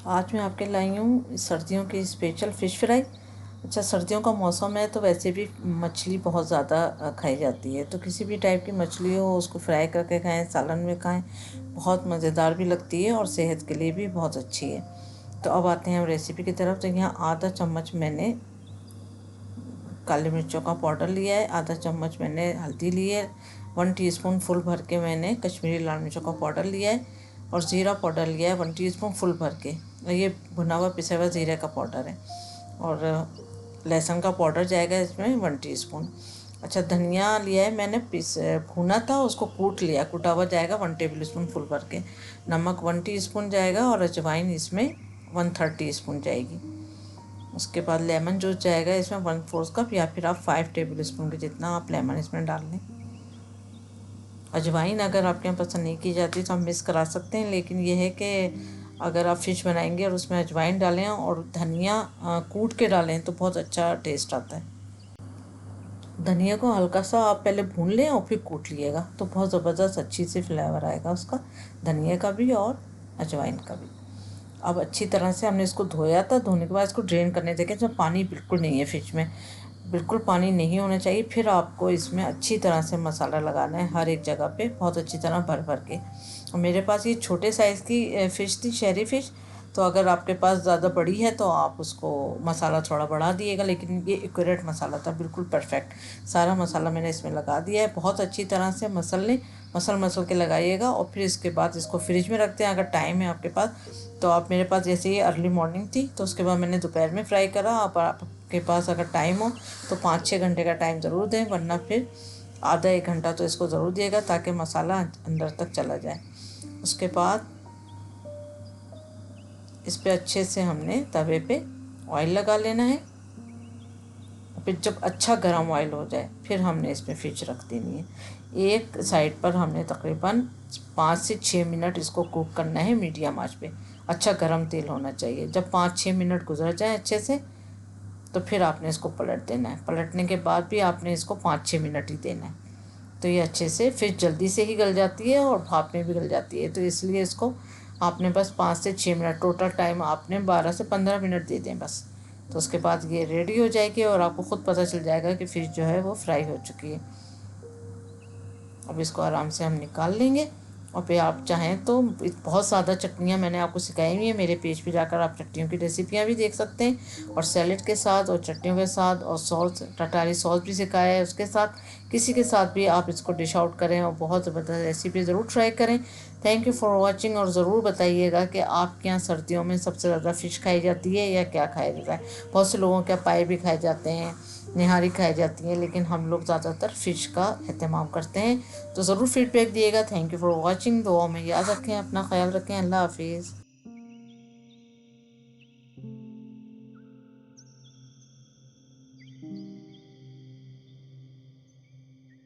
आज मैं आपके लाई हूँ सर्दियों की स्पेशल फ़िश फ्राई। अच्छा, सर्दियों का मौसम है तो वैसे भी मछली बहुत ज़्यादा खाई जाती है, तो किसी भी टाइप की मछली हो उसको फ्राई करके खाएं, सालन में खाएं, बहुत मज़ेदार भी लगती है और सेहत के लिए भी बहुत अच्छी है। तो अब आते हैं हम रेसिपी की तरफ। तो यहाँ आधा चम्मच मैंने काली मिर्चों का पाउडर लिया है, आधा चम्मच मैंने हल्दी ली है, 1 टीस्पून फुल भर के मैंने कश्मीरी लाल मिर्चों का पाउडर लिया है और ज़ीरा पाउडर लिया है 1 टीस्पून फुल भर के। ये भुना हुआ पिसा हुआ ज़ीरे का पाउडर है। और लहसुन का पाउडर जाएगा इसमें 1 टीस्पून। अच्छा, धनिया लिया है मैंने भुना था, उसको कूट लिया, कूटा हुआ जाएगा 1 टेबल स्पून फुल भर के। नमक 1 टीस्पून जाएगा और अजवाइन इसमें 1/3 टीस्पून जाएगी। उसके बाद लेमन जूस जाएगा इसमें 1/4 कप, या फिर आप 5 टेबल स्पून के जितना आप लेमन इसमें डाल लें। अजवाइन अगर आपके यहाँ पसंद नहीं की जाती तो हम मिक्स करा सकते हैं, लेकिन यह है कि अगर आप फ़िश बनाएंगे और उसमें अजवाइन डालें और धनिया कूट के डालें तो बहुत अच्छा टेस्ट आता है। धनिया को हल्का सा आप पहले भून लें और फिर कूट लिएगा तो बहुत ज़बरदस्त अच्छी सी फ्लेवर आएगा उसका, धनिया का भी और अजवाइन का भी। अब अच्छी तरह से हमने इसको धोया था, धोने के बाद इसको ड्रेन करने देखें। इसमें पानी बिल्कुल नहीं है, फ़िश में बिल्कुल पानी नहीं होना चाहिए। फिर आपको इसमें अच्छी तरह से मसाला लगाना है हर एक जगह पे, बहुत अच्छी तरह भर भर के। और मेरे पास ये छोटे साइज़ की फ़िश थी, शहरी फ़िश, तो अगर आपके पास ज़्यादा बड़ी है तो आप उसको मसाला थोड़ा बढ़ा दिएगा, लेकिन ये एक्यूरेट मसाला था, बिल्कुल परफेक्ट। सारा मसाला मैंने इसमें लगा दिया है, बहुत अच्छी तरह से मसल के लगाइएगा। और फिर इसके बाद इसको फ्रिज में रखते हैं अगर टाइम है आपके पास तो। आप मेरे पास जैसे ये अर्ली मॉर्निंग थी तो उसके बाद मैंने दोपहर में फ्राई करा। आपके पास अगर टाइम हो तो 5-6 घंटे का टाइम ज़रूर दें, वरना फिर आधा 1 घंटा तो इसको ज़रूर दिएगा ताकि मसाला अंदर तक चला जाए। उसके बाद इस पर अच्छे से हमने तवे पे ऑयल लगा लेना है। फिर जब अच्छा गर्म ऑयल हो जाए फिर हमने इसमें फ़िश रख देनी है। एक साइड पर हमने तकरीबन 5 से 6 मिनट इसको कुक करना है मीडियम आंच पे। अच्छा गर्म तेल होना चाहिए। जब 5-6 मिनट गुजर जाए अच्छे से तो फिर आपने इसको पलट देना है। पलटने के बाद भी आपने इसको 5-6 मिनट ही देना है। तो ये अच्छे से फिश जल्दी से ही गल जाती है और भाप में भी गल जाती है, तो इसलिए इसको आपने बस 5 से 6 मिनट, टोटल टाइम आपने 12 से 15 मिनट दे दें बस। तो उसके बाद ये रेडी हो जाएगी और आपको ख़ुद पता चल जाएगा कि फ़िश जो है वो फ्राई हो चुकी है। अब इसको आराम से हम निकाल लेंगे। और फिर आप चाहें तो बहुत ज़्यादा चटनियाँ मैंने आपको सिखाई हुई है, मेरे पेज पे जाकर आप चटनियों की रेसिपियाँ भी देख सकते हैं। और सैलेड के साथ और चटनियों के साथ और सॉस, टटारी सॉस भी सिखाया है, उसके साथ किसी के साथ भी आप इसको डिश आउट करें और बहुत ज़बरदस्त रेसिपी ज़रूर ट्राई करें। Thank you for watching. और ज़रूर बताइएगा कि आपके यहाँ सर्दियों में सबसे ज़्यादा फ़िश खाई जाती है या क्या खाया जाता है। बहुत से लोगों के पाए भी खाए जाते हैं, निहारी खाई जाती है, लेकिन हम लोग ज़्यादातर फ़िश का एहतमाम करते हैं। तो ज़रूर फीडबैक दिएगा। Thank you for watching. दुआ में याद रखें, अपना ख्याल रखें। अल्लाह हाफिज़।